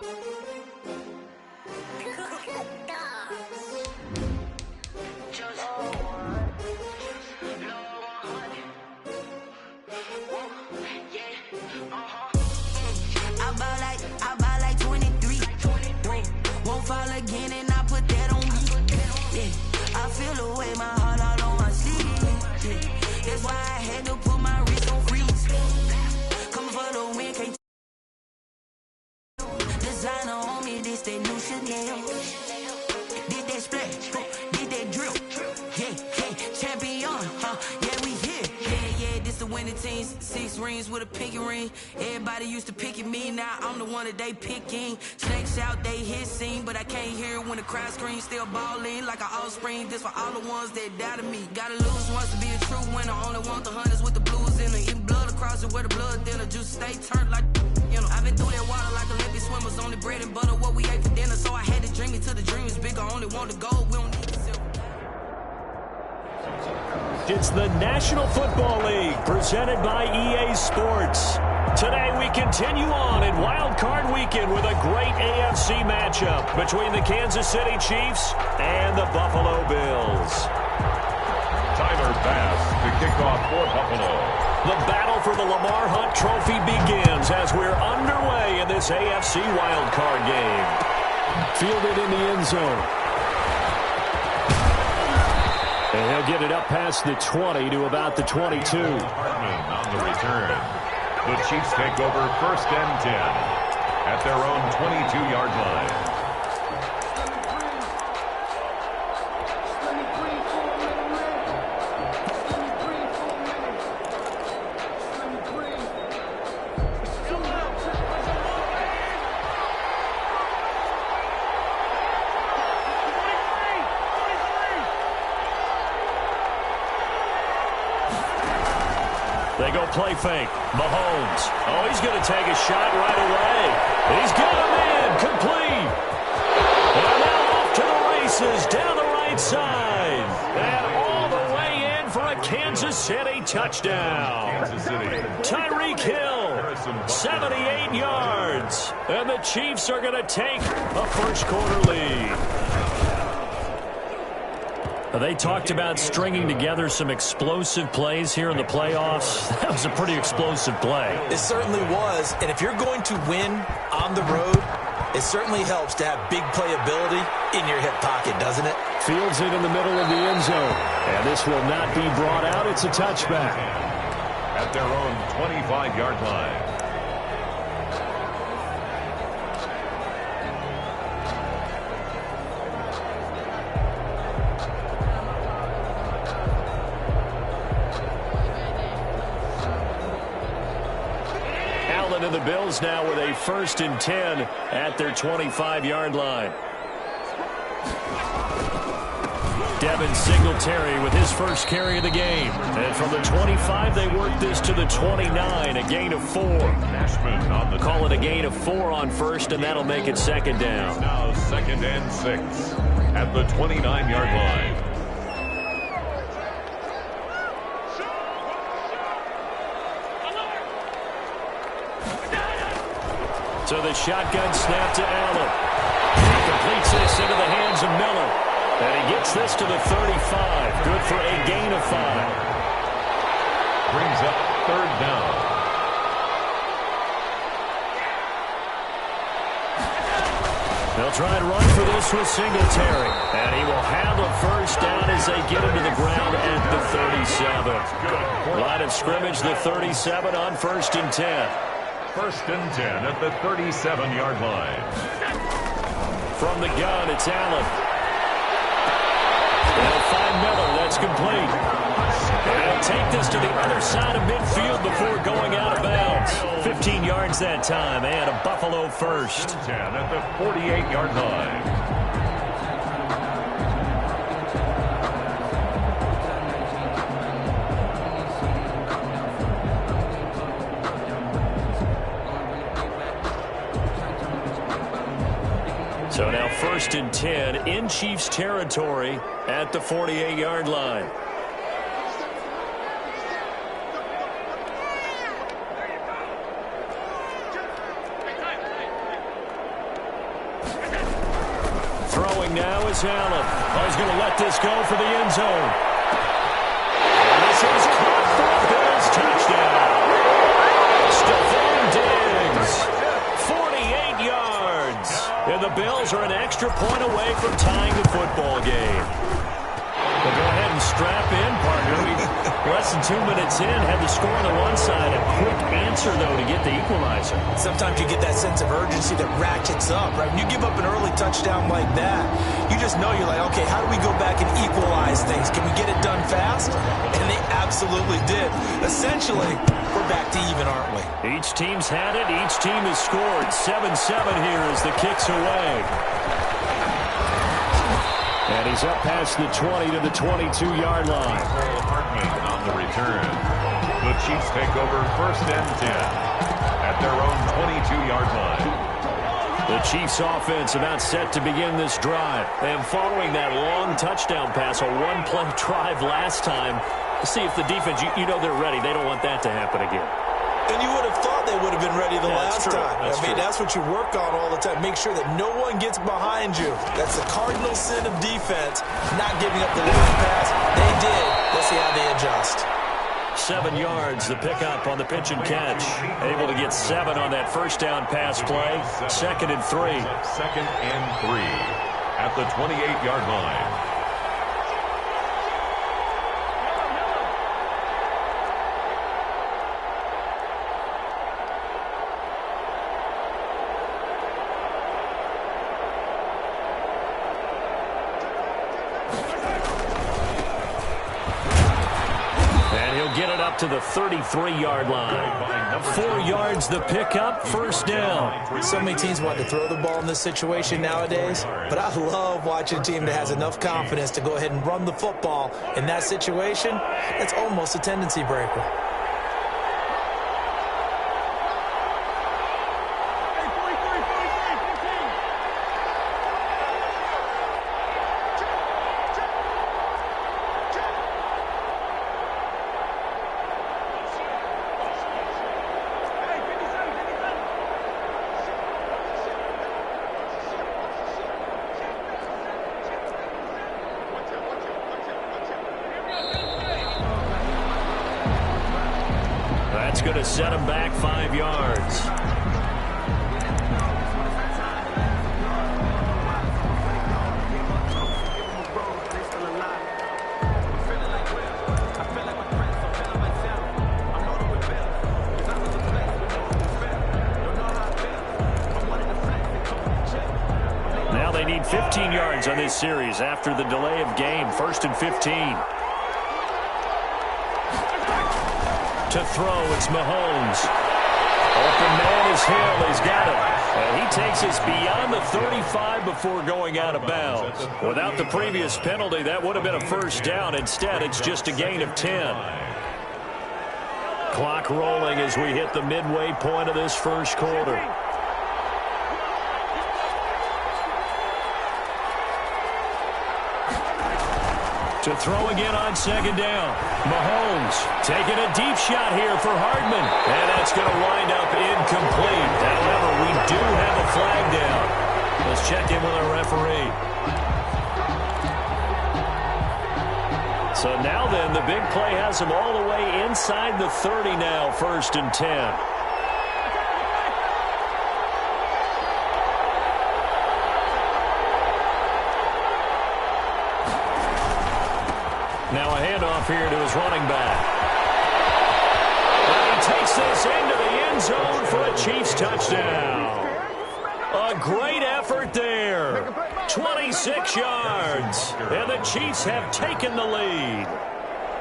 I buy like 23. Won't fall again and I put that on me. Yeah, I feel the way my heart all on my sleeve. Yeah, that's why I had to put my wrist on freeze. Coming for the win, can't designer on me, this that new Chanel. Did that splash, did that drill. Yeah, champion, yeah, we here. Yeah, this the winning team. 6 rings with a pinky ring. Everybody used to pick at me, now I'm the one that they picking. Snakes out, they hit scene, but I can't hear it when the crowd screams. Still balling like an offspring. This for all the ones that doubted me. Gotta lose once to be a true winner. Only want the hunters with the blues in it. Even blood across it where the blood thinner. Juice stay turned like, you know. I've been through that water like Olympic swimmers. Only bread and butter, what we ate for dinner. So I had to dream it till the dream is bigger. Only want the gold, we don't need the silver. It's the National Football League presented by EA Sports. Today we continue on in Wild Card Weekend with a great AFC matchup between the Kansas City Chiefs and the Buffalo Bills. Tyler Bass to kick off for Buffalo. The battle for the Lamar Hunt Trophy begins as we're underway in this AFC Wild Card game. Fielded in the end zone. And he'll get it up past the 20 to about the 22. Hartman on the return. The Chiefs take over 1st and 10 at their own 22-yard line. They go play fake. Mahomes. Oh, he's going to take a shot right away. He's got him in. Complete. And now off to the races down the right side. And all the way in for a Kansas City touchdown. Kansas City. Tyreek Hill, 78 yards. And the Chiefs are going to take a first-quarter lead. They talked about stringing together some explosive plays here in the playoffs. That was a pretty explosive play. It certainly was. And if you're going to win on the road, it certainly helps to have big playability in your hip pocket, doesn't it? Fields it in the middle of the end zone. And this will not be brought out. It's a touchback. At their own 25-yard line. And the Bills now with a 1st and 10 at their 25-yard line. Devin Singletary with his first carry of the game. And from the 25, they work this to the 29, a gain of 4. Nashman on the Call it a gain of 4 on first, and that'll make it 2nd down. Now 2nd and 6 at the 29-yard line. So the shotgun snap to Allen. He completes this into the hands of Miller. And he gets this to the 35. Good for a gain of 5. Brings up 3rd down. They'll try and run for this with Singletary. And he will have a first down as they get him to the ground at the 37. Line of scrimmage, the 37 on 1st and 10. 1st and 10 at the 37-yard line. From the gun, it's Allen. They'll find Miller. That's complete. And they'll take this to the other side of midfield before going out of bounds. 15 yards that time, and a Buffalo first. 10 at the 48-yard line. So now 1st and 10 in Chiefs territory at the 48-yard line. Throwing now is Allen. Oh, he's going to let this go for the end zone. And this is caught for a Bills touchdown. Stephon Diggs, 48 yards. And the Bills are an extra point away from tying the football game. Well, go ahead and strap in, partner. Less than 2 minutes in, had the score on the one side. A quick answer, though, to get the equalizer. Sometimes you get that sense of urgency that ratchets up, right? When you give up an early touchdown like that, you just know you're like, okay, how do we go back and equalize things? Can we get it done fast? And they absolutely did. Essentially, we're back to even, aren't we? Each team's had it. Each team has scored. 7-7 here as the kick's away. And he's up past the 20 to the 22-yard line. Hartman on the return. The Chiefs take over 1st and 10 at their own 22-yard line. The Chiefs offense about set to begin this drive. And following that long touchdown pass, a one-play drive last time, to see if the defense, you know they're ready. They don't want that to happen again. And you would have thought they would have been ready the last time. That's what you work on all the time. Make sure that no one gets behind you. That's the cardinal sin of defense, not giving up the long pass. They did. Let's see how they adjust. 7 yards, the pickup on the pitch and catch. Able to get 7 on that first down pass play. 2nd and 3. 2nd and 3 at the 28-yard line. To the 33-yard line. 4 yards the pickup, first down. So many teams want to throw the ball in this situation nowadays, but I love watching a team that has enough confidence to go ahead and run the football. In that situation, it's almost a tendency breaker. Going to set him back 5 yards. Now they need 15 yards on this series after the delay of game. 1st and 15. To throw, it's Mahomes. Open man is Hill. He's got it. And he takes us beyond the 35 before going out of bounds. Without the previous penalty, that would have been a first down. Instead, it's just a gain of 10. Clock rolling as we hit the midway point of this first quarter. To throw again on 2nd down. Mahomes taking a deep shot here for Hardman. And that's going to wind up incomplete. However, we do have a flag down. Let's check in with our referee. So now then, the big play has him all the way inside the 30 now, 1st and 10. Now a handoff here to his running back. And he takes this into the end zone for a Chiefs touchdown. A great effort there. 26 yards. And the Chiefs have taken the lead.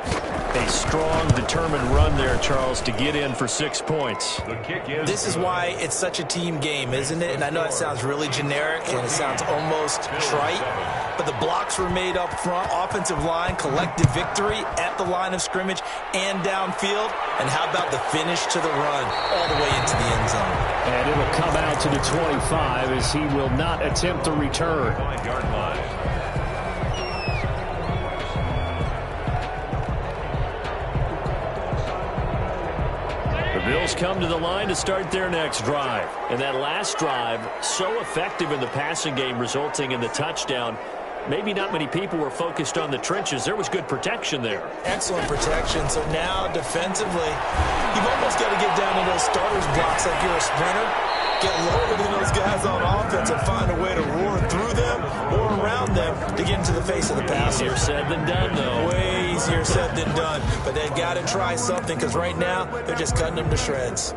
A strong, determined run there, Charles, to get in for 6 points. This is why it's such a team game, isn't it? And I know it sounds really generic and it sounds almost trite, but the blocks were made up front, offensive line, collective victory at the line of scrimmage and downfield. And how about the finish to the run all the way into the end zone? And it'll come out to the 25 as he will not attempt to return. 5-yard line. Bills come to the line to start their next drive. And that last drive, so effective in the passing game, resulting in the touchdown. Maybe not many people were focused on the trenches. There was good protection there. Excellent protection. So now defensively, you've almost got to get down to those starters blocks like you're a sprinter. Get lower than those guys on offense and find a way to roar through them or around them to get into the face of the passer. Easier said than done, though. Way easier said than done. But they've got to try something because right now they're just cutting them to shreds.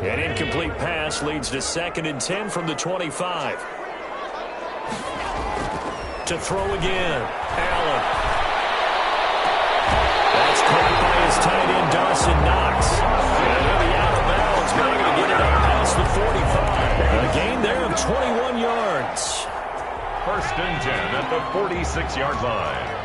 An incomplete pass leads to 2nd and 10 from the 25. To throw again, Allen. That's caught by his tight end, Dawson Knox. And he'll be out of bounds, but able to get it up past the 45. A gain there of 21 yards. 1st and 10 at the 46-yard line.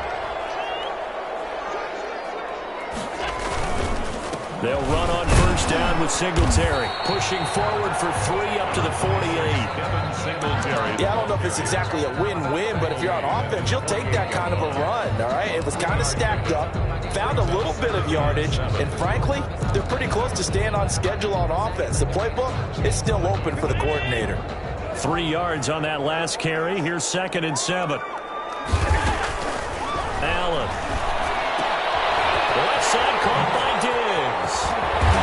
They'll run on 1st down with Singletary. Pushing forward for 3 up to the 48. Devin Singletary. Yeah, I don't know if it's exactly a win-win, but if you're on offense, you'll take that kind of a run, all right? It was kind of stacked up, found a little bit of yardage, and frankly, they're pretty close to staying on schedule on offense. The playbook is still open for the coordinator. 3 yards on that last carry. Here's 2nd and 7. Allen. Left side caught by Diggs.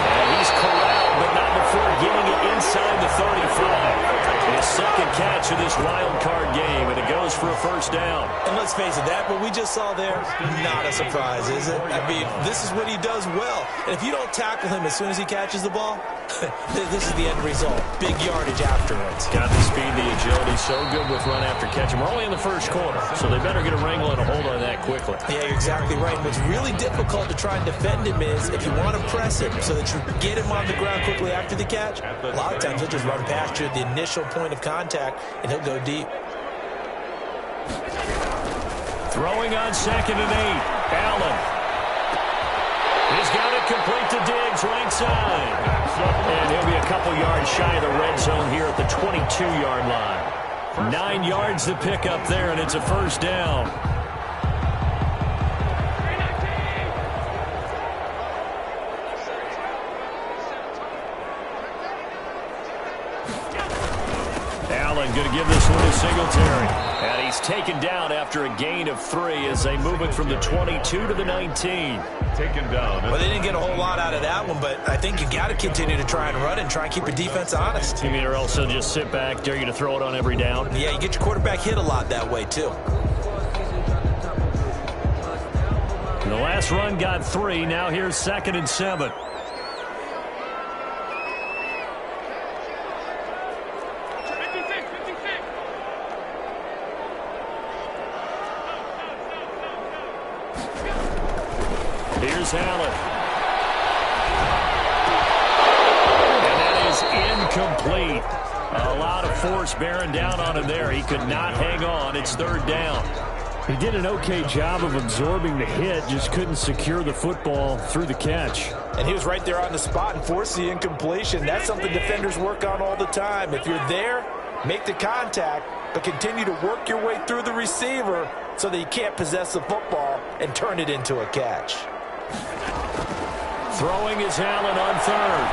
And he's corralled, but not before getting it inside the 35. His 2nd catch of this wild card game, and it goes for a 1st down. And let's face it, that what we just saw there, not a surprise, is it? I mean, this is what he does well. And if you don't tackle him as soon as he catches the ball, this is the end result. Big yardage afterwards. Got the speed, the agility, so good with run after catch. And we're only in the 1st quarter, so they better get a wrangle and a hold on that quickly. Yeah, you're exactly right. What's really difficult to try and defend him is if you want to press him so that you get him on the ground quickly after the catch, a lot of times he'll just run past you at the initial point of contact, and he'll go deep. Throwing on 2nd and 8. Allen. He's got it complete to Diggs, right side. And he'll be a couple yards shy of the red zone here at the 22-yard line. 9 yards to pick up there, and it's a 1st down. Allen going to give this one to Singletary. And he's taken down after a gain of 3 as they move it from the 22 to the 19. Taken down. Well, they didn't get a whole lot out of that one, but I think you got to continue to try and run and try and keep your defense honest. You mean, or else they'll just sit back, dare you to throw it on every down? Yeah, you get your quarterback hit a lot that way, too. The last run got 3. Now here's 2nd and 7. Here's Allen. And that is incomplete. A lot of force bearing down on him there. He could not hang on. It's 3rd down. He did an okay job of absorbing the hit, just couldn't secure the football through the catch. And he was right there on the spot and forced the incompletion. That's something defenders work on all the time. If you're there, make the contact, but continue to work your way through the receiver so that you can't possess the football and turn it into a catch. Throwing is Allen on 3rd.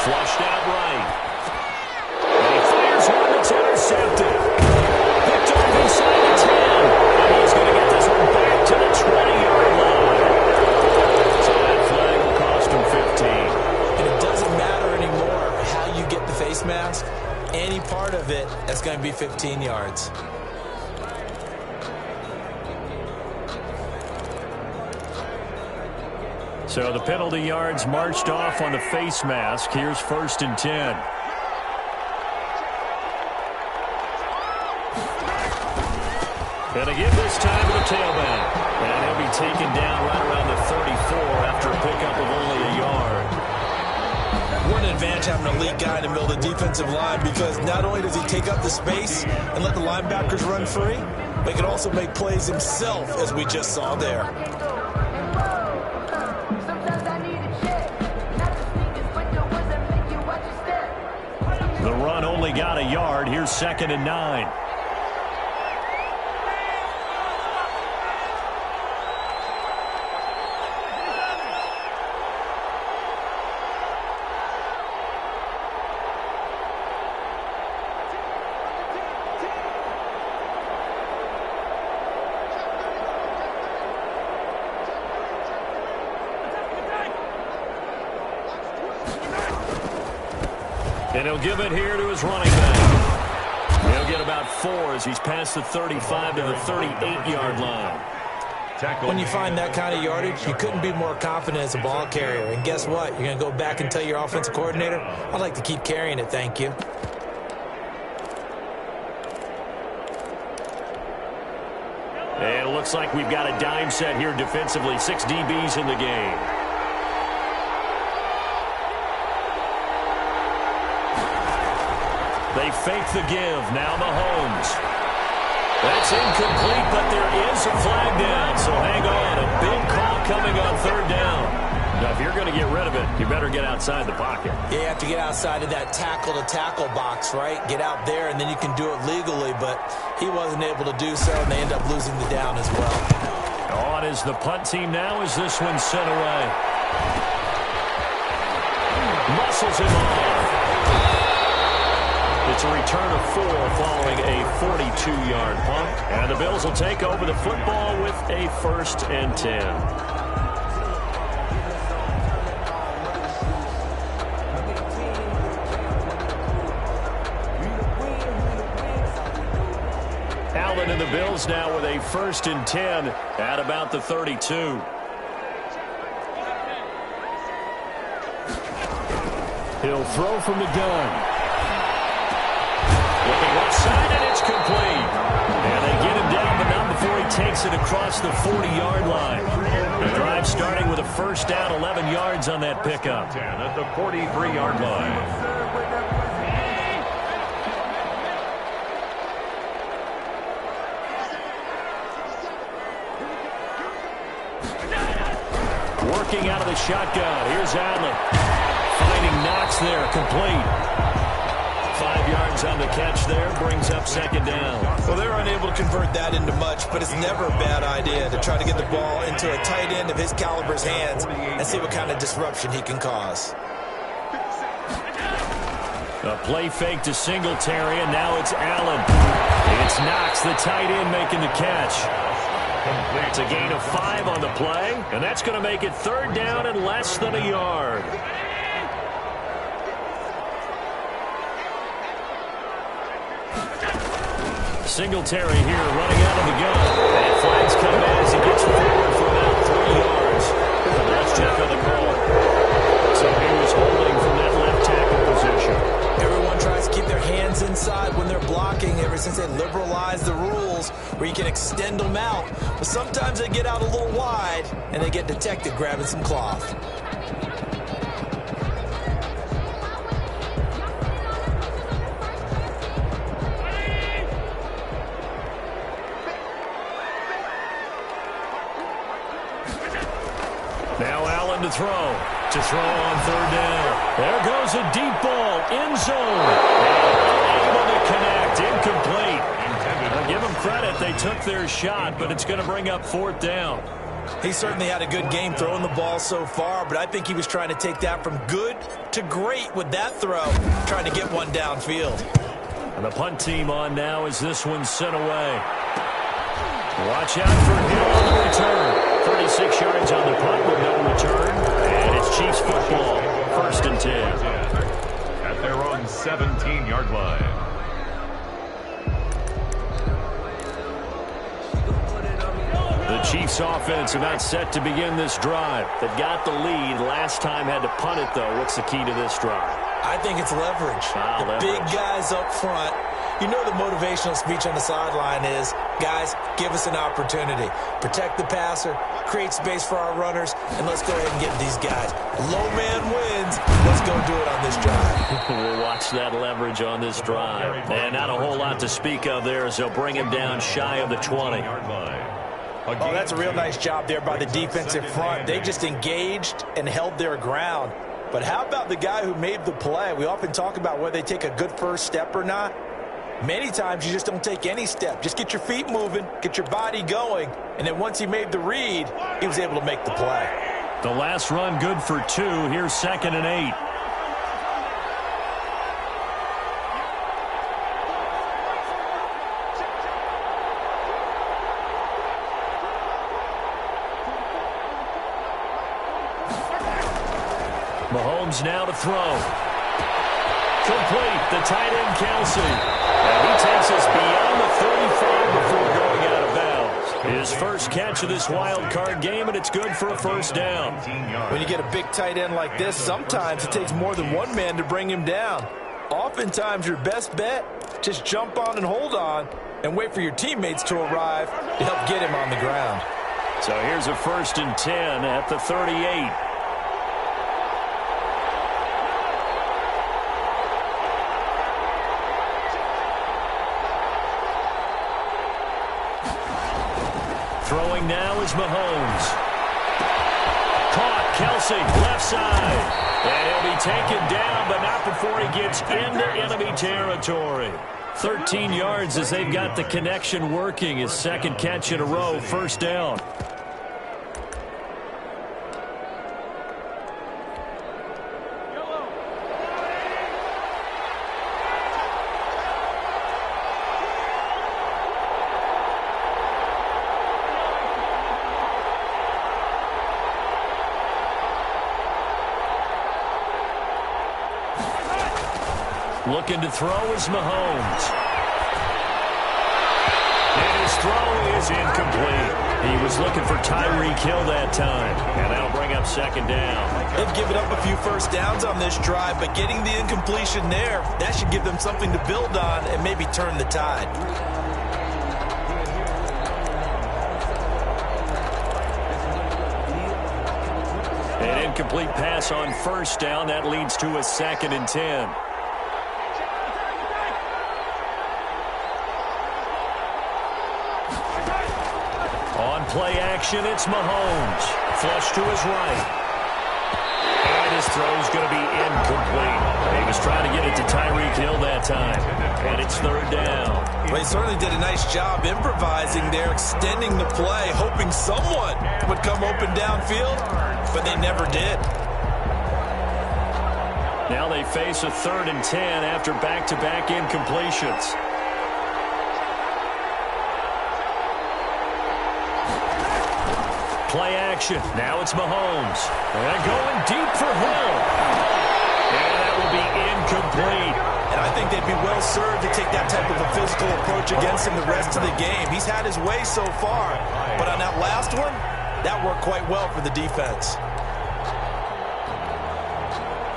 Flushed out right. And he fires one that's intercepted. Picked off inside the 10. And he's going to get this one back to the 20-yard line. So that flag will cost him 15. And it doesn't matter anymore how you get the face mask. Any part of it, that's going to be 15 yards. So the penalty yards marched off on the face mask. Here's 1st and 10. And again this time to the tailback. And he'll be taken down right around the 34 after a pickup of only a yard. What an advantage having an elite guy in the middle of the defensive line, because not only does he take up the space and let the linebackers run free, but he can also make plays himself, as we just saw there. only got a yard. Here's 2nd and 9. And he'll give it here to his running back. He'll get about 4 as he's past the 35 to the 38-yard line. When you find that kind of yardage, you couldn't be more confident as a ball carrier. And guess what? You're going to go back and tell your offensive coordinator, I'd like to keep carrying it, thank you. And it looks like we've got a dime set here defensively. 6 DBs in the game. They fake the give. Now Mahomes. That's incomplete, but there is a flag down. So hang on. A big call coming on 3rd down. Now, if you're going to get rid of it, you better get outside the pocket. Yeah, you have to get outside of that tackle-to-tackle box, right? Get out there, and then you can do it legally. But he wasn't able to do so, and they end up losing the down as well. On is the punt team now as this one's sent away. Muscles him off. It's a return of 4 following a 42-yard punt. And the Bills will take over the football with a 1st and 10. Allen and the Bills now with a 1st and 10 at about the 32. He'll throw from the gun. Looking left side, and it's complete. And they get him down, but not before he takes it across the 40-yard line. The drive starting with a 1st down, 11 yards on that pickup. 10 at the 43-yard line. Working out of the shotgun. Here's Allen. Finding Knox there, complete. 5 yards on the catch there, brings up 2nd down. Well, they're unable to convert that into much, but it's never a bad idea to try to get the ball into a tight end of his caliber's hands and see what kind of disruption he can cause. A play fake to Singletary, and now it's Allen. It's Knox, the tight end, making the catch. It's a gain of 5 on the play, and that's going to make it 3rd down and less than a yard. Singletary here running out of the gun. And flags come in as he gets forward for about 3 yards. And that's check on the call. So he was holding from that left tackle position. Everyone tries to keep their hands inside when they're blocking ever since they liberalized the rules where you can extend them out. But sometimes they get out a little wide and they get detected grabbing some cloth. Now Allen to throw on 3rd down. There goes a deep ball, end zone. Able to connect, incomplete. I'll give them credit, they took their shot, but it's going to bring up 4th down. He certainly had a good game throwing the ball so far, but I think he was trying to take that from good to great with that throw, trying to get one downfield. And the punt team on now as this one's sent away. Watch out for Hill on the return. 36 yards on the punt with no return. And it's Chiefs football. 1st and 10. At their own 17-yard line. The Chiefs offense about set to begin this drive. They got the lead. Last time had to punt it, though. What's the key to this drive? I think it's leverage. Big guys up front. You know the motivational speech on the sideline is, guys, give us an opportunity. Protect the passer, create space for our runners, and let's go ahead and get these guys. Low man wins. Let's go do it on this drive. We'll watch that leverage on this drive. And not a whole lot to speak of there as they'll bring him down shy of the 20. Oh, that's a real nice job there by the defensive front. They just engaged and held their ground. But how about the guy who made the play? We often talk about whether they take a good first step or not. Many times you just don't take any step. Just get your feet moving, get your body going, and then once he made the read, he was able to make the play. The last run good for 2. Here's 2nd and 8. Mahomes now to throw. Complete. The tight end, Kelsey. And he takes us beyond the 35 before going out of bounds. His first catch of this wild card game, and it's good for a first down. When you get a big tight end like this, sometimes it takes more than one man to bring him down. Oftentimes, your best bet, just jump on and hold on and wait for your teammates to arrive to help get him on the ground. So here's a 1st and 10 at the 38. Throwing now is Mahomes. Caught, Kelsey, left side. And he'll be taken down, but not before he gets into enemy territory. 13 yards as they've got the connection working. His second catch in a row, first down. Looking to throw is Mahomes. And his throw is incomplete. He was looking for Tyreek Hill that time. And that'll bring up 2nd down. They've given up a few first downs on this drive, but getting the incompletion there, that should give them something to build on and maybe turn the tide. An incomplete pass on first down. That leads to a 2nd and 10. On play action, it's Mahomes. Flush to his right. And his throw's going to be incomplete. He was trying to get it to Tyreek Hill that time. And it's 3rd down. Well, he certainly did a nice job improvising there, extending the play, hoping someone would come open downfield, but they never did. Now they face a 3rd and 10 after back-to-back incompletions. Play action. Now it's Mahomes. And going deep for Hill. And that will be incomplete. And I think they'd be well served to take that type of a physical approach against him the rest of the game. He's had his way so far. But on that last one, that worked quite well for the defense.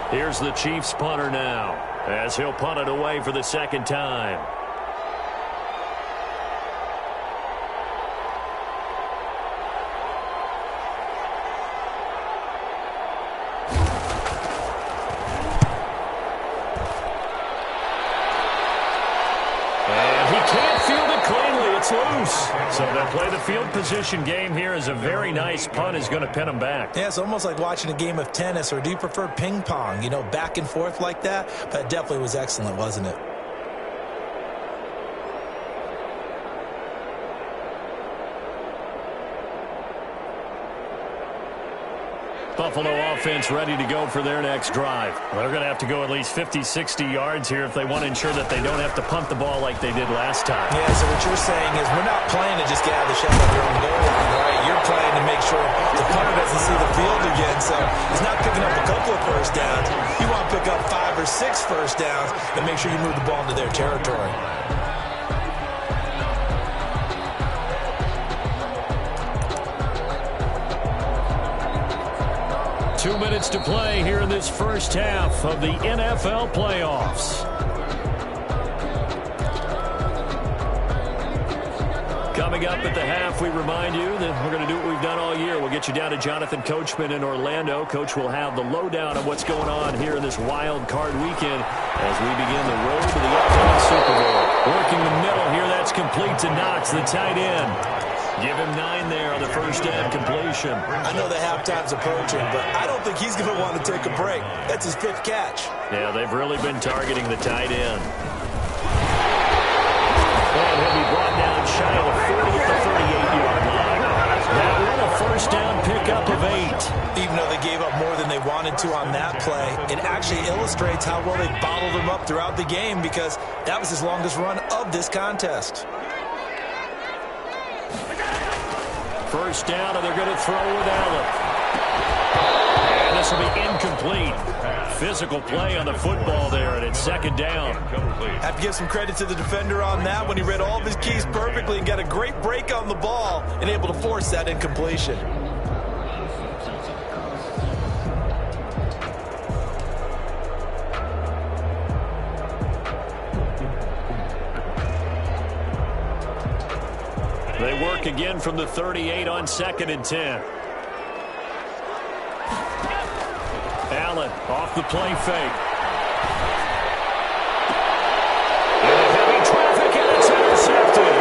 Here's the Chiefs punter now, as he'll punt it away for the 2nd time. Loose. So they'll play the field position game here as a very nice punt is going to pin them back. Yeah, it's almost like watching a game of tennis, or do you prefer ping pong? You know, back and forth like that? But it definitely was excellent, wasn't it? Buffalo offense ready to go for their next drive. They're going to have to go at least 50, 60 yards here if they want to ensure that they don't have to punt the ball like they did last time. Yeah, so what you're saying is we're not playing to just get out of the shell at their own goal line, right? You're playing to make sure the punter doesn't see the field again, so he's not picking up a couple of first downs. You want to pick up 5 or 6 first downs and make sure you move the ball into their territory. 2 minutes to play here in this first half of the NFL playoffs. Coming up at the half, we remind you that we're going to do what we've done all year. We'll get you down to Jonathan Coachman in Orlando. Coach will have the lowdown of what's going on here in this wild card weekend as we begin the road to the upcoming Super Bowl. Working the middle here, that's complete to Knox, the tight end. Give him 9 there on the first down completion. I know the halftime's approaching, but I don't think he's going to want to take a break. That's his 5th catch. Yeah, they've really been targeting the tight end. And he'll be brought down shy of the 40 at the 38-yard line. That one a first down pickup of 8. Even though they gave up more than they wanted to on that play, it actually illustrates how well they bottled him up throughout the game because that was his longest run of this contest. First down, and they're going to throw with Allen. And this will be incomplete. Physical play on the football there, and it's 2nd down. Have to give some credit to the defender on that when he read all of his keys perfectly and got a great break on the ball and able to force that incompletion. They work again from the 38 on 2nd and 10. Allen off the play fake. And heavy traffic, and it's intercepted.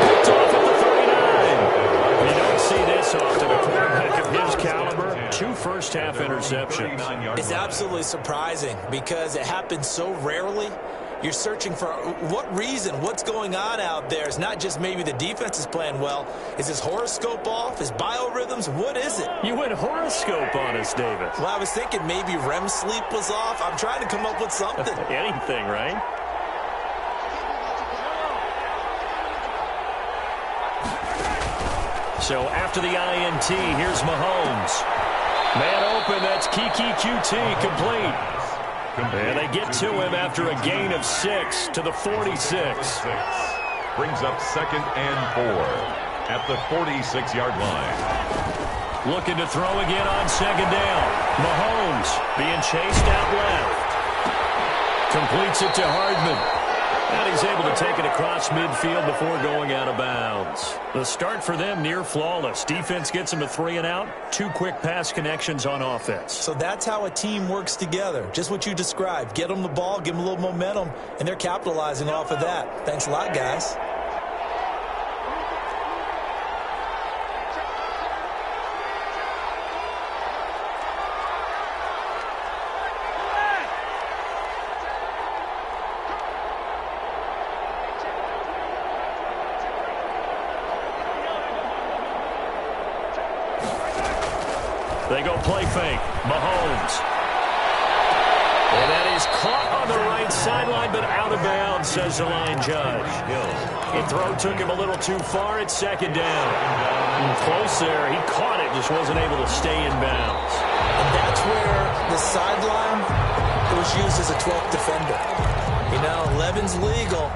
Picked off at the 39. You don't see this often. A quarterback of his caliber, 2 first-half interceptions. It's absolutely surprising because it happens so rarely. You're searching for what reason, what's going on out there. It's not just maybe the defense is playing well. Is his horoscope off? His biorhythms? What is it? You went horoscope on us, David. Well, I was thinking maybe REM sleep was off. I'm trying to come up with something. Anything, right? So after the INT, here's Mahomes. Man open, that's Kiki QT, complete. And they get to him after a gain of 6 to the 46. Brings up 2nd and 4 at the 46-yard line. Looking to throw again on 2nd down. Mahomes being chased out left. Completes it to Hardman. And he's able to take it across midfield before going out of bounds. The start for them near flawless. Defense gets them a 3 and out. 2 quick pass connections on offense. So that's how a team works together. Just what you described. Get them the ball, give them a little momentum, and they're capitalizing off of that. Thanks a lot, guys. They go play fake. Mahomes. And that is caught on the right sideline, but out of bounds, says the line judge. The throw took him a little too far. It's 2nd down. Close there. He caught it, just wasn't able to stay in bounds. And that's where the sideline was used as a 12th defender. You know, 11's legal.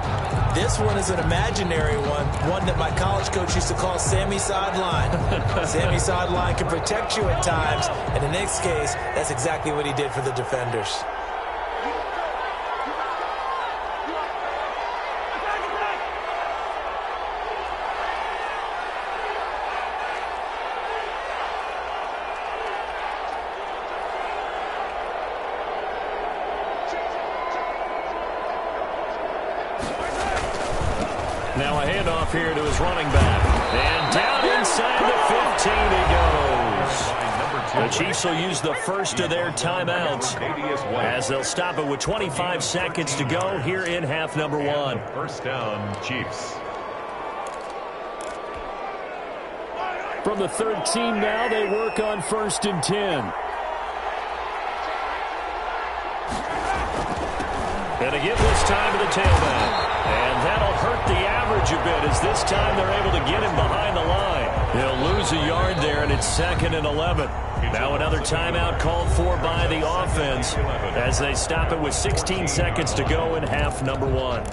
This one is an imaginary one that my college coach used to call Sammy Sideline. Sammy Sideline can protect you at times, and in this case, that's exactly what he did for the defenders. Now a handoff here to his running back. And down inside the 15 he goes. The Chiefs will use the first of their timeouts as they'll stop it with 25 seconds to go here in half number 1. First down, Chiefs. From the 13 now, they work on 1st and 10. And again this time to the tailback. And that'll hurt the average a bit as this time they're able to get him behind the line. They'll lose a yard there, and it's 2nd and 11. Now another timeout called for by the offense as they stop it with 16 seconds to go in half number 1.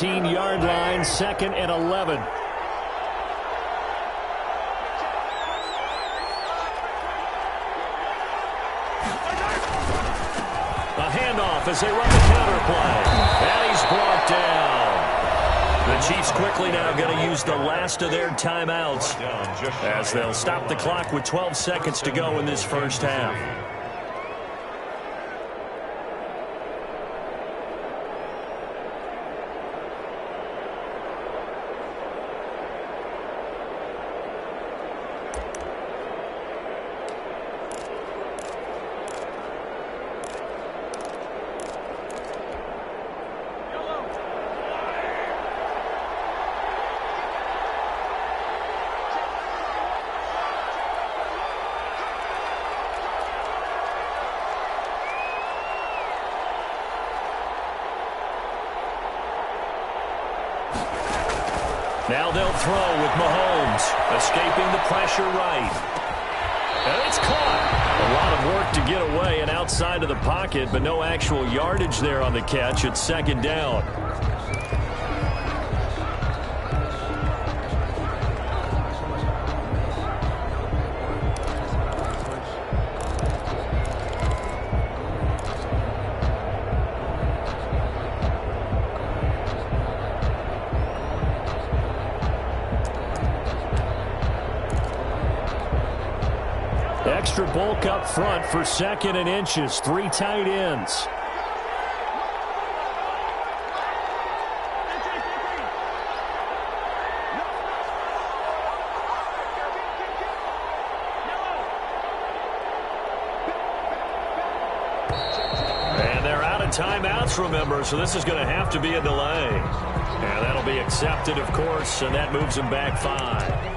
Yard line, 2nd and 11. A handoff as they run the counter play. And he's brought down. The Chiefs quickly now going to use the last of their timeouts as they'll stop the clock with 12 seconds to go in this first half. Now they'll throw with Mahomes, escaping the pressure right. And it's caught. A lot of work to get away and outside of the pocket, but no actual yardage there on the catch. It's second down. Extra bulk up front for 2nd and inches. 3 tight ends. And they're out of timeouts, remember, so this is going to have to be a delay. And that'll be accepted, of course, and that moves them back 5.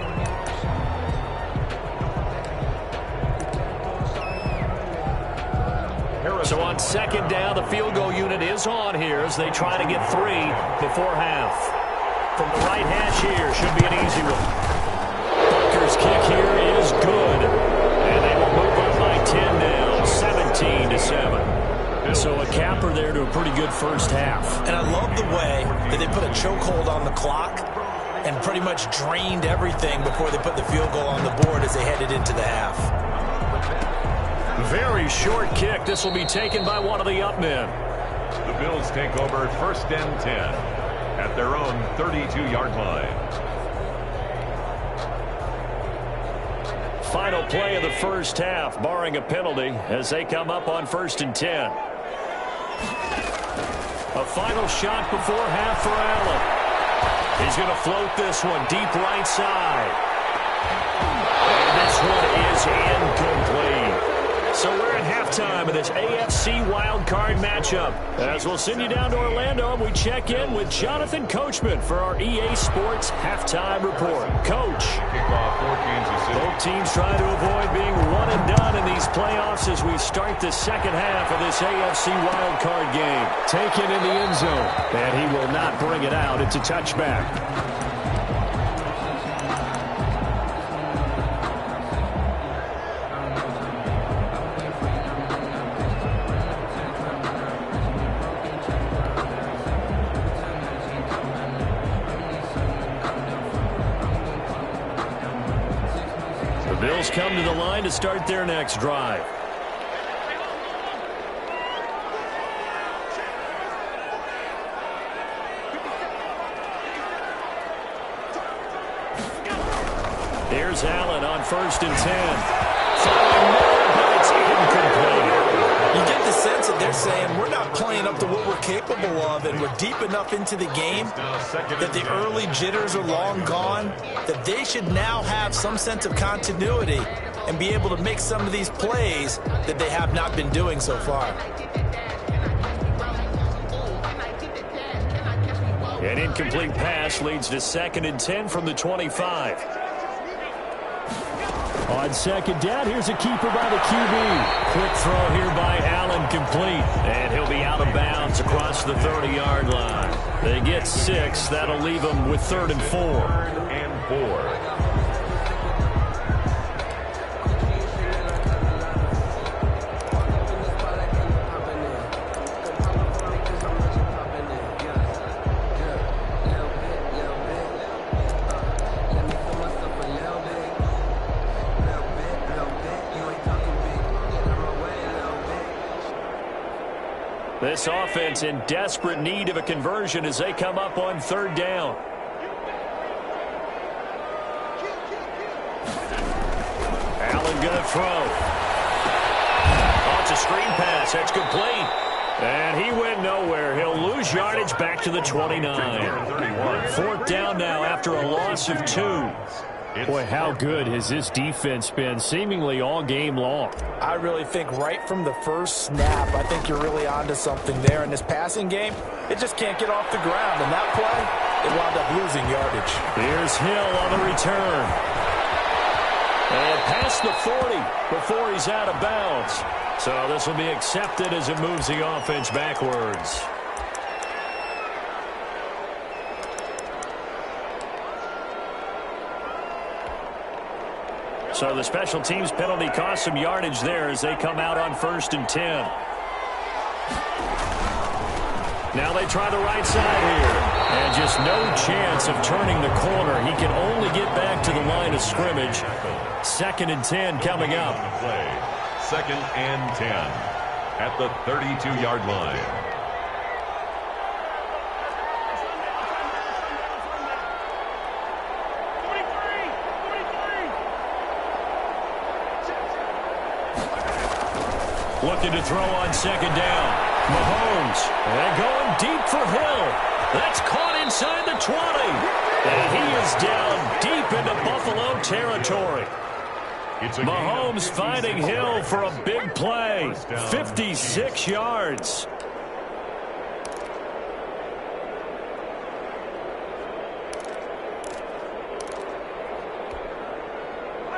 So on 2nd down, the field goal unit is on here as they try to get 3 before half. From the right hash here, should be an easy one. Butker's kick here is good. And they will move up by 10 now, 17-7. So a capper there to a pretty good first half. And I love the way that they put a chokehold on the clock and pretty much drained everything before they put the field goal on the board as they headed into the half. Very short kick. This will be taken by one of the up men. The Bills take over 1st and 10 at their own 32-yard line. Final play of the first half, barring a penalty, as they come up on 1st and 10. A final shot before half for Allen. He's going to float this one deep right side. And this one is incomplete. So we're at halftime of this AFC wildcard matchup. As we'll send you down to Orlando, and we check in with Jonathan Coachman for our EA Sports Halftime Report. Coach. Kickoff for Kansas City. Both teams trying to avoid being one and done in these playoffs as we start the second half of this AFC wildcard game. Taken in the end zone, and he will not bring it out. It's a touchback. Bills come to the line to start their next drive. Here's Allen on 1st and 10. Throwing more, but it's incomplete. You get the sense that they're saying we're not playing up to what we're capable of, and we're deep enough into the game that the early jitters are long gone, that they should now have some sense of continuity and be able to make some of these plays that they have not been doing so far. An incomplete pass leads to 2nd and 10 from the 25. On 2nd down, here's a keeper by the QB. Quick throw here by Allen, complete. And he'll be out of bounds across the 30-yard line. They get 6. That'll leave them with 3rd and 4. 3rd and 4. This offense in desperate need of a conversion as they come up on third down. Allen going to throw. Oh, it's a screen pass. That's complete. And he went nowhere. He'll lose yardage back to the 29. Fourth down now after a loss of 2. Boy, how good has this defense been seemingly all game long? I really think right from the first snap, I think you're really onto something there. In this passing game, it just can't get off the ground. And that play, it wound up losing yardage. Here's Hill on the return. And past the 40 before he's out of bounds. So this will be accepted as it moves the offense backwards. So the special teams penalty cost some yardage there as they come out on 1st and 10. Now they try the right side here. And just no chance of turning the corner. He can only get back to the line of scrimmage. 2nd and 10 coming up. 2nd and 10 at the 32-yard line. Looking to throw on 2nd down. Mahomes. And going deep for Hill. That's caught inside the 20. And he is down deep into Buffalo territory. Mahomes finding Hill for a big play. 56 yards.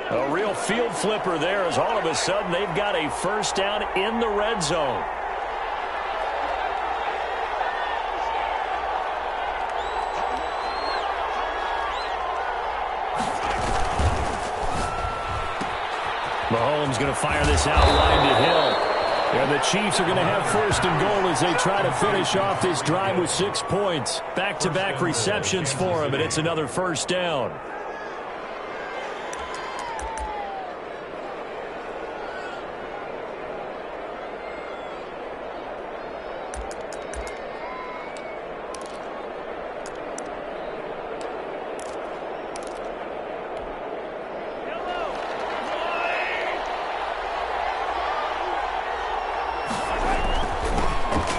A real field flipper there as all of a sudden they've got a first down in the red zone. Mahomes going to fire this out wide to Hill. And the Chiefs are going to have 1st and goal as they try to finish off this drive with 6 points. Back-to-back receptions for him, and it's another first down.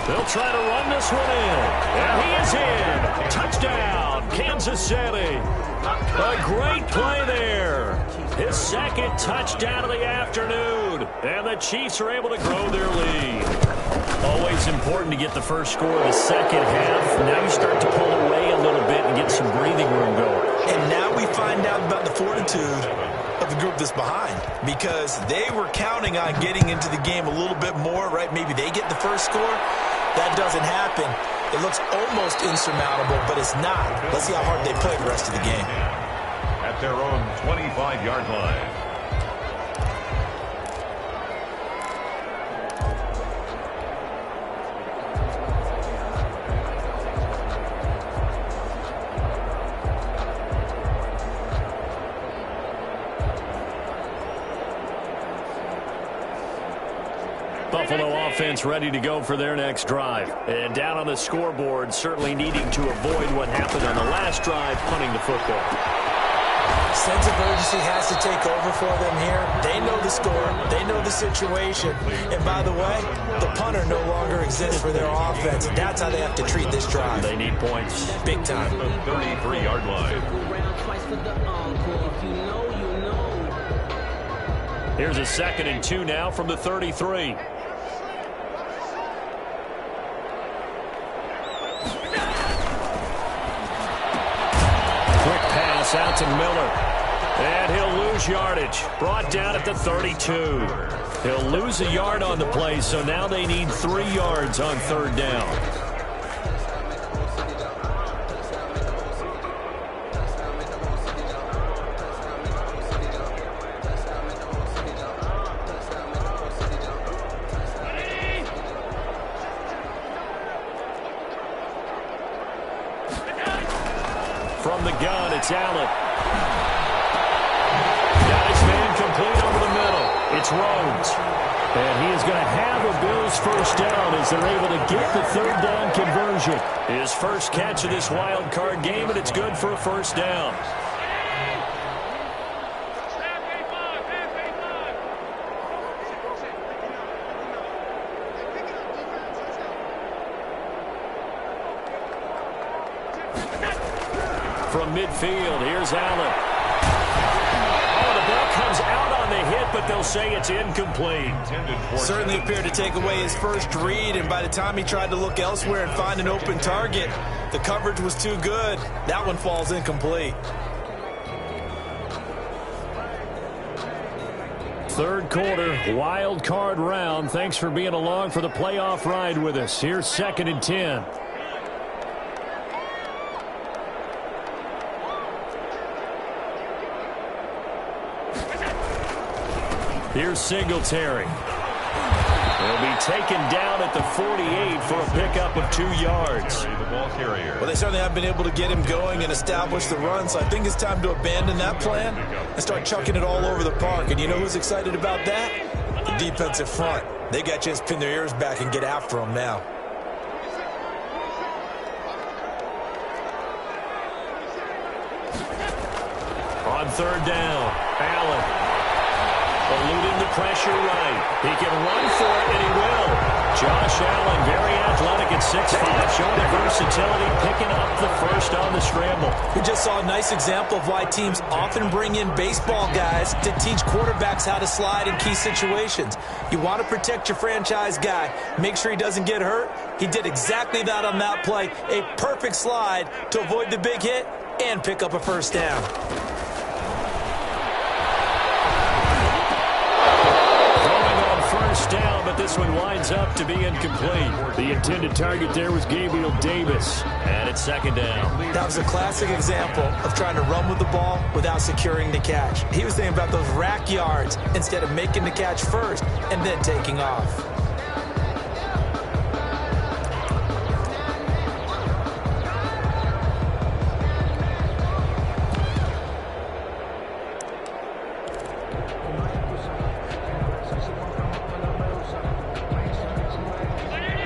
They'll try to run this one in. And he is in. Touchdown, Kansas City. A great play there. His 2nd touchdown of the afternoon. And the Chiefs are able to grow their lead. Always important to get the first score of the second half. Now you start to pull away a little bit and get some breathing room going. And now we find out about the fortitude of the group that's behind, because they were counting on getting into the game a little bit more, right? Maybe they get the first score. That doesn't happen. It looks almost insurmountable, but it's not. Let's see how hard they play the rest of the game. At their own 25-yard line. Buffalo offense ready to go for their next drive. And down on the scoreboard, certainly needing to avoid what happened on the last drive, punting the football. Sense of urgency has to take over for them here. They know the score. They know the situation. And by the way, the punter no longer exists for their offense. And that's how they have to treat this drive. They need points. Big time. The 33-yard line. Here's a 2nd and 2 now from the 33. Quick pass out to Miller. And he'll lose yardage. Brought down at the 32. He'll lose a yard on the play, so now they need 3 yards on 3rd down. From the gun, it's Allen. Nice man complete over the middle. It's Rhodes. And he is going to have a Bills first down as they're able to get the third down conversion. His first catch of this wild card game, and it's good for a first down. From midfield, here's Allen. Oh, the ball comes out on the hit, but they'll say it's incomplete. Certainly appeared to take away his first read, and by the time he tried to look elsewhere and find an open target, the coverage was too good. That one falls incomplete. Third quarter, wild card round. Thanks for being along for the playoff ride with us. Here's 2nd and 10. Here's Singletary. He'll be taken down at the 48 for a pickup of 2 yards. Well, they certainly have been able to get him going and establish the run, so I think it's time to abandon that plan and start chucking it all over the park. And you know who's excited about that? The defensive front. They got a chance to pin their ears back and get after him now. On third down, Allen. Eluding the pressure right. He can run for it, and he will. Josh Allen, very athletic at 6'5", showing the versatility, picking up the first on the scramble. We just saw a nice example of why teams often bring in baseball guys to teach quarterbacks how to slide in key situations. You want to protect your franchise guy. Make sure he doesn't get hurt. He did exactly that on that play. A perfect slide to avoid the big hit and pick up a first down. Down, but this one winds up to be incomplete. The intended target there was Gabriel Davis. And it's 2nd down. That was a classic example of trying to run with the ball without securing the catch. He was thinking about those rack yards instead of making the catch first and then taking off.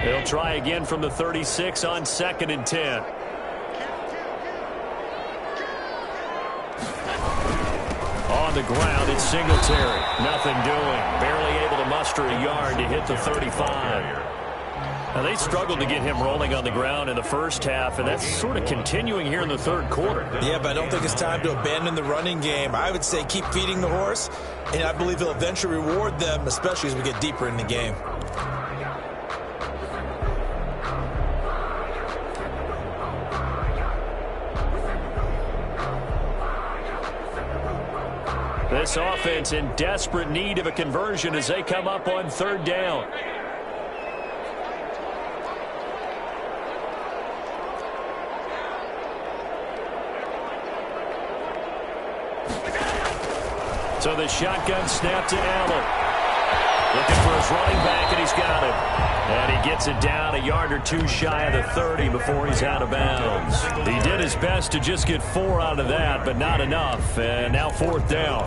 They'll try again from the 36 on 2nd and 10. On the ground, it's Singletary. Nothing doing. Barely able to muster a yard to hit the 35. Now, they struggled to get him rolling on the ground in the first half, and that's sort of continuing here in the third quarter. Yeah, but I don't think it's time to abandon the running game. I would say keep feeding the horse, and I believe he'll eventually reward them, especially as we get deeper in the game. This offense in desperate need of a conversion as they come up on third down. So the shotgun snap to Allen. Looking for his running back, and he's got it. And he gets it down a yard or 2 shy of the 30 before he's out of bounds. He did his best to just get 4 out of that, but not enough. And now 4th down.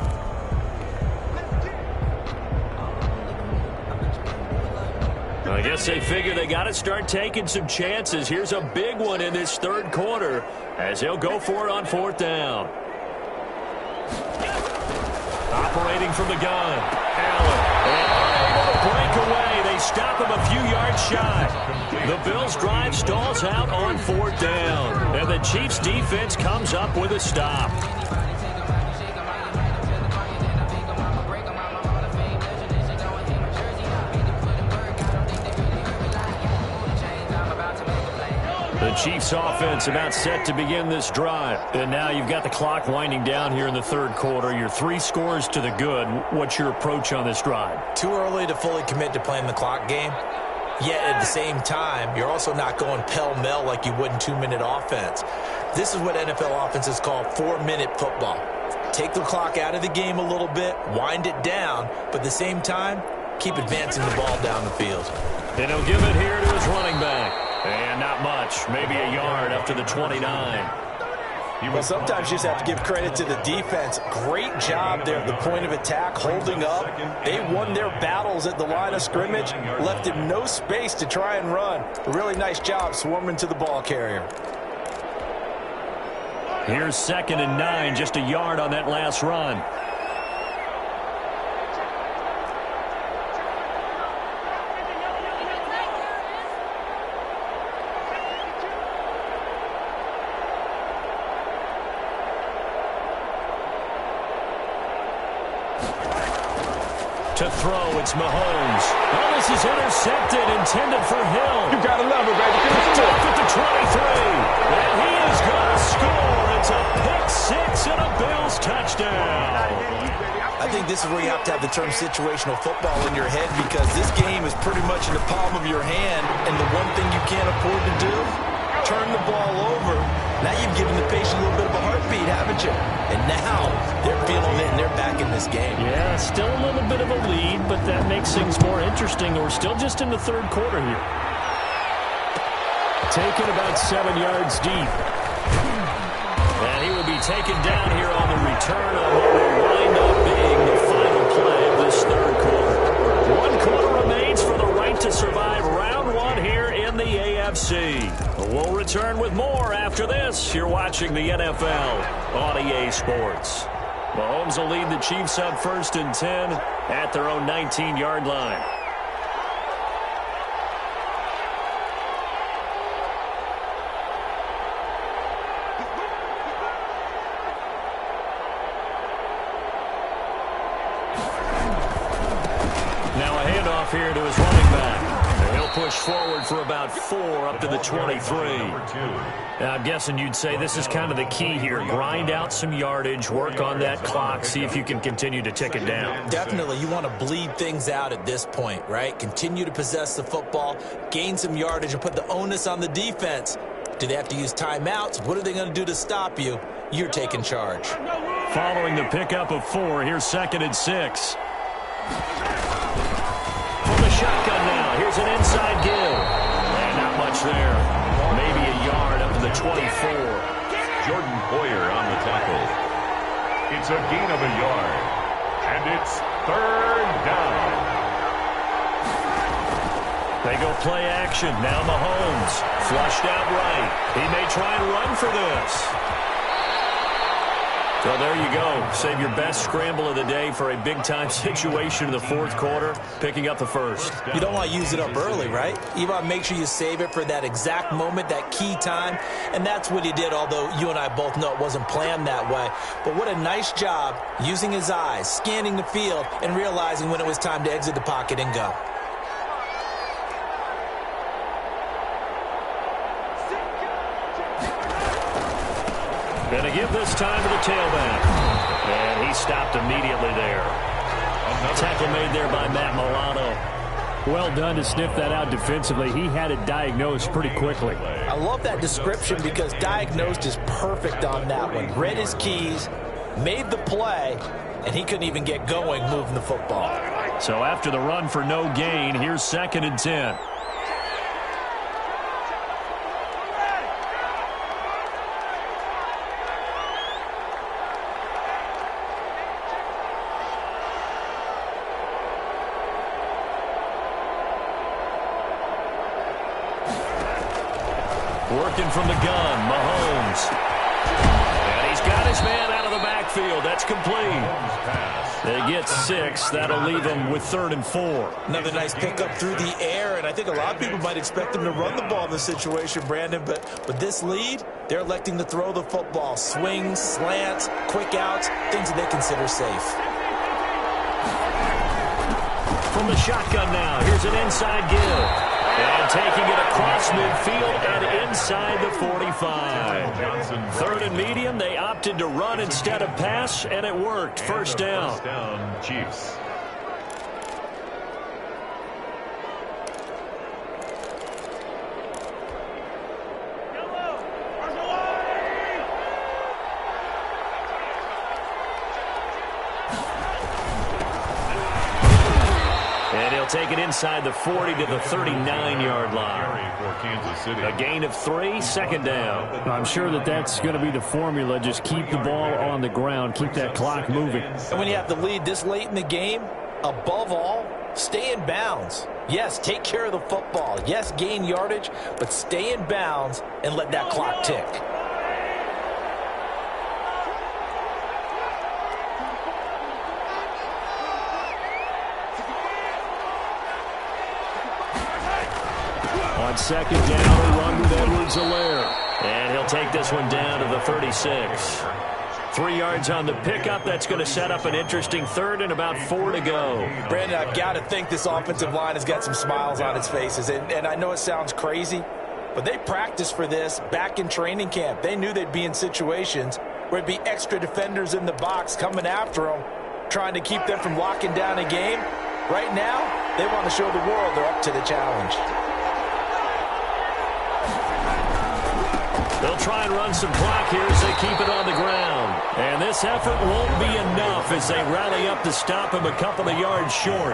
I guess they figure they got to start taking some chances. Here's a big one in this third quarter as they'll go for it on 4th down. Operating from the gun, Allen. And unable to break away. They stop him a few yards shy. The Bills' drive stalls out on 4th down. And the Chiefs' defense comes up with a stop. The Chiefs offense about set to begin this drive. And now you've got the clock winding down here in the third quarter. You're 3 scores to the good. What's your approach on this drive? Too early to fully commit to playing the clock game. Yet at the same time, you're also not going pell-mell like you would in 2-minute offense. This is what NFL offenses call 4-minute football. Take the clock out of the game a little bit, wind it down, but at the same time, keep advancing the ball down the field. And he'll give it here to his running back. And not much, maybe a yard up to the 29. Well, sometimes you just have to give credit to the defense. Great job there at the point of attack, holding up. They won their battles at the line of scrimmage, left him no space to try and run. A really nice job swarming to the ball carrier. Here's 2nd and 9, just a yard on that last run. To throw, it's Mahomes. Well, this is intercepted, intended for Hill. You gotta love it, baby. Picked off at the 23. And he is going to score. It's a pick six and a Bills touchdown. I think this is where you have to have the term situational football in your head, because this game is pretty much in the palm of your hand, and the one thing you can't afford to do, turn the ball over. Now you've given the patient a little bit of a heartbeat, haven't you? And now they're feeling it and they're back in this game. Yeah, still a little bit of a lead, but that makes things more interesting. We're still just in the third quarter here. Taken about 7 yards deep. And he will be taken down here on the return on what will wind up being the final play of this third quarter. 1 quarter remains for the right to survive round 1 here in the AFC. We'll return with more after this. You're watching the NFL on EA Sports. Mahomes will lead the Chiefs up 1st and 10 at their own 19-yard line. Now a handoff here to his running back. He'll push forward for about 4 up to the 23. Now, I'm guessing you'd say this is kind of the key here. Grind out some yardage, work on that clock, see if you can continue to tick it down. Definitely. You want to bleed things out at this point, right? Continue to possess the football, gain some yardage, and put the onus on the defense. Do they have to use timeouts? What are they going to do to stop you? You're taking charge. Following the pickup of 4, here's 2nd and 6. From the shotgun now, here's an inside give. And not much there. Maybe a yard up to the 24. Jordan Poyer on the tackle. It's a gain of a yard. And it's 3rd down. They go play action. Now Mahomes. Flushed out right. He may try and run for this. So there you go. Save your best scramble of the day for a big-time situation in the 4th quarter, picking up the 1st. You don't want to use it up early, right? You want to make sure you save it for that exact moment, that key time. And that's what he did, although you and I both know it wasn't planned that way. But what a nice job using his eyes, scanning the field, and realizing when it was time to exit the pocket and go. Going to give this time to the tailback. And he stopped immediately there. Tackle made there by Matt Milano. Well done to sniff that out defensively. He had it diagnosed pretty quickly. I love that description because diagnosed is perfect on that one. Read his keys, made the play, and he couldn't even get going moving the football. So after the run for no gain, here's 2nd and 10. Working from the gun, Mahomes. And he's got his man out of the backfield. That's complete. They get 6. That'll leave them with 3rd and 4. Another nice pickup through the air, and I think a lot of people might expect them to run the ball in this situation, Brandon, but with this lead, they're electing to throw the football. Swings, slants, quick outs, things that they consider safe. From the shotgun now, here's an inside give. And taking it across midfield and inside the 45. 3rd and medium, they opted to run instead of pass, and it worked. First down. First down, Chiefs. And he'll He'll take it inside the 40 to the 39-yard line. For Kansas City. A gain of 3, second down. I'm sure that's going to be the formula. Just keep the ball on the ground. Keep that clock moving. And when you have the lead this late in the game, above all, stay in bounds. Yes, take care of the football. Yes, gain yardage, but stay in bounds and let that clock tick. On second down, they run with Edwards-Helaire. And he'll take this one down to the 36. 3 yards on the pickup. That's going to set up an interesting third and about 4 to go. Brandon, I've got to think this offensive line has got some smiles on its faces. And I know it sounds crazy, but they practiced for this back in training camp. They knew they'd be in situations where it'd be extra defenders in the box coming after them, trying to keep them from locking down a game. Right now, they want to show the world they're up to the challenge. They'll try and run some clock here as they keep it on the ground. And this effort won't be enough as they rally up to stop him a couple of yards short.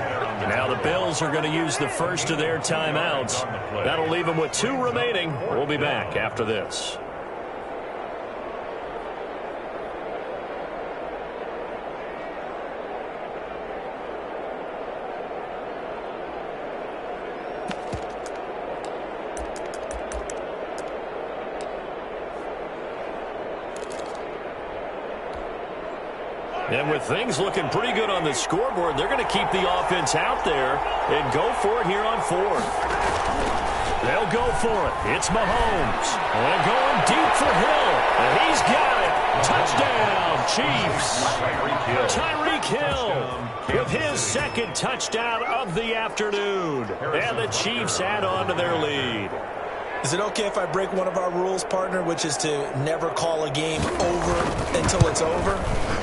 Now the Bills are going to use the first of their timeouts. That'll leave them with 2 remaining. We'll be back after this. And with things looking pretty good on the scoreboard, they're going to keep the offense out there and go for it here on 4th. They'll go for it. It's Mahomes. And going deep for Hill. And he's got it. Touchdown, Chiefs. Tyreek Hill with his second touchdown of the afternoon. And the Chiefs add on to their lead. Is it okay if I break one of our rules, partner, which is to never call a game over until it's over?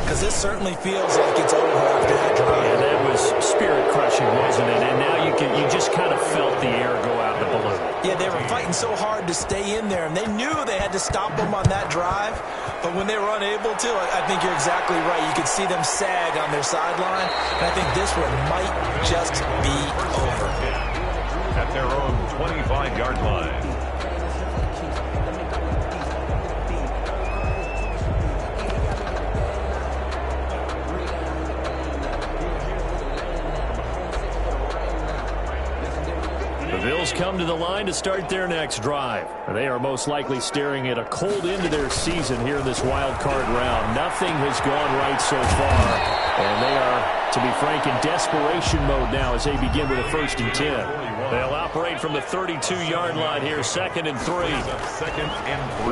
Because this certainly feels like it's over after that drive. Yeah, that was spirit-crushing, wasn't it? And now you just kind of felt the air go out the balloon. Yeah, they were fighting so hard to stay in there, and they knew they had to stop them on that drive. But when they were unable to, I think you're exactly right. You could see them sag on their sideline, and I think this one might just be over. At their own 25-yard line. The Bills come to the line to start their next drive. They are most likely staring at a cold end to their season here in this wild card round. Nothing has gone right so far, and they are, to be frank, in desperation mode now as they begin with a 1st and 10. They'll operate from the 32-yard line here, 2nd and 3.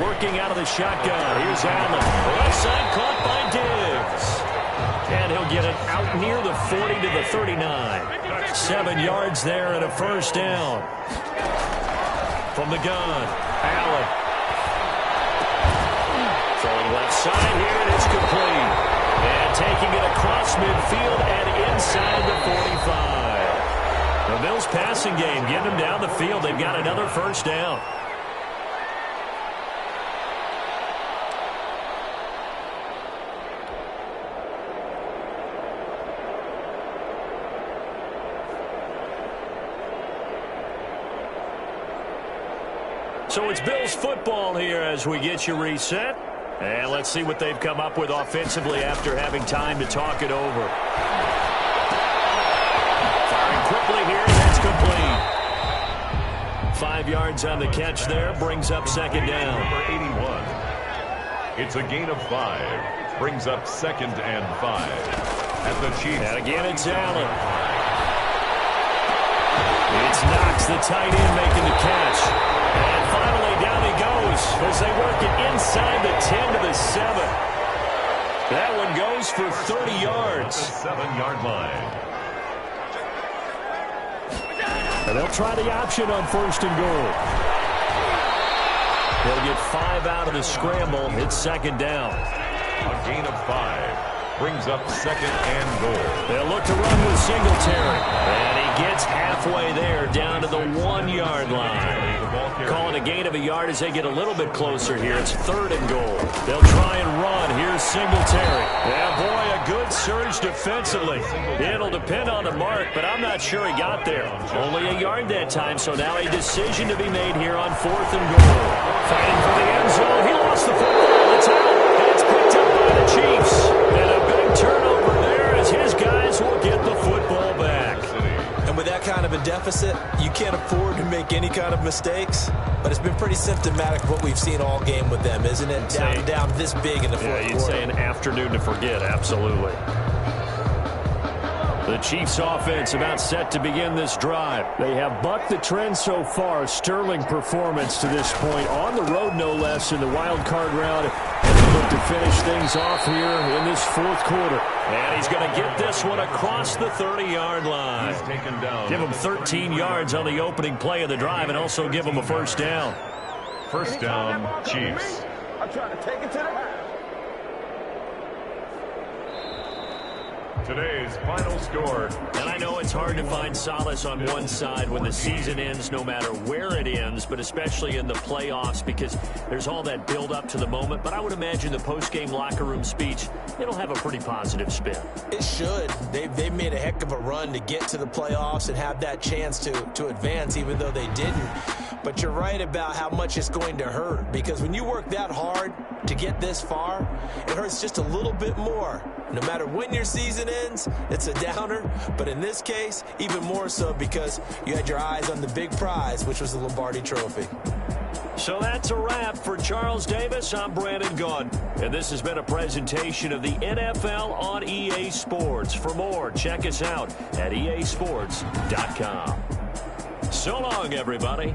Working out of the shotgun. Here's Allen. Left side caught by Diggs. And he'll get it out near the 40 to the 39. 7 yards there and a 1st down. From the gun, Allen. Throwing left side here, and it's complete. And taking it across midfield and inside the 45. The Bills passing game, getting them down the field. They've got another 1st down. So it's Bills football here as we get you reset. And let's see what they've come up with offensively after having time to talk it over. Firing quickly here, and that's complete. 5 yards on the catch there, brings up 2nd down. Number 81. It's a gain of 5. Brings up 2nd and 5. At the Chiefs. And again, it's Allen. It's Knox, the tight end, making the catch. And finally, down he goes as they work it inside the 10 to the 7. That one goes for 30 yards. 7-yard line. And they'll try the option on 1st and goal. They'll get 5 out of the scramble. It's 2nd down. A gain of 5. brings up 2nd and goal. They'll look to run with Singletary. And he gets halfway there, down to the 1-yard line. Calling a gain of a yard as they get a little bit closer here. It's 3rd and goal. They'll try and run. Here's Singletary. Yeah, boy, a good surge defensively. It'll depend on the mark, but I'm not sure he got there. Only a yard that time, so now a decision to be made here on 4th and goal. Fighting for the end zone. He lost the football. It's out. And it's picked up by the Chiefs. And a big turnover there as his guys will get the football back. And with that kind of a deficit, you can't afford to make any kind of mistakes. But it's been pretty symptomatic of what we've seen all game with them, isn't it? Down this big in the fourth quarter. You'd say an afternoon to forget, absolutely. The Chiefs offense about set to begin this drive. They have bucked the trend so far. Sterling performance to this point. On the road, no less, in the wild card round. And they look to finish things off here in this fourth quarter. And he's going to get this one across the 30-yard line. He's taken down. Give him 13 yards on the opening play of the drive and also give him a first down. First down, Chiefs. I'm trying to take it to the house. Today's final score. And I know it's hard to find solace on one side when the season ends, no matter where it ends, but especially in the playoffs, because there's all that build up to the moment. But I would imagine the post-game locker room speech, it'll have a pretty positive spin. It should. They've made a heck of a run to get to the playoffs and have that chance to advance, even though they didn't. But you're right about how much it's going to hurt, because when you work that hard to get this far, it hurts just a little bit more. No matter when your season ends, it's a downer. But in this case, even more so because you had your eyes on the big prize, which was the Lombardi Trophy. So that's a wrap for Charles Davis. I'm Brandon Gaudin, and this has been a presentation of the NFL on EA Sports. For more, check us out at easports.com. So long, everybody.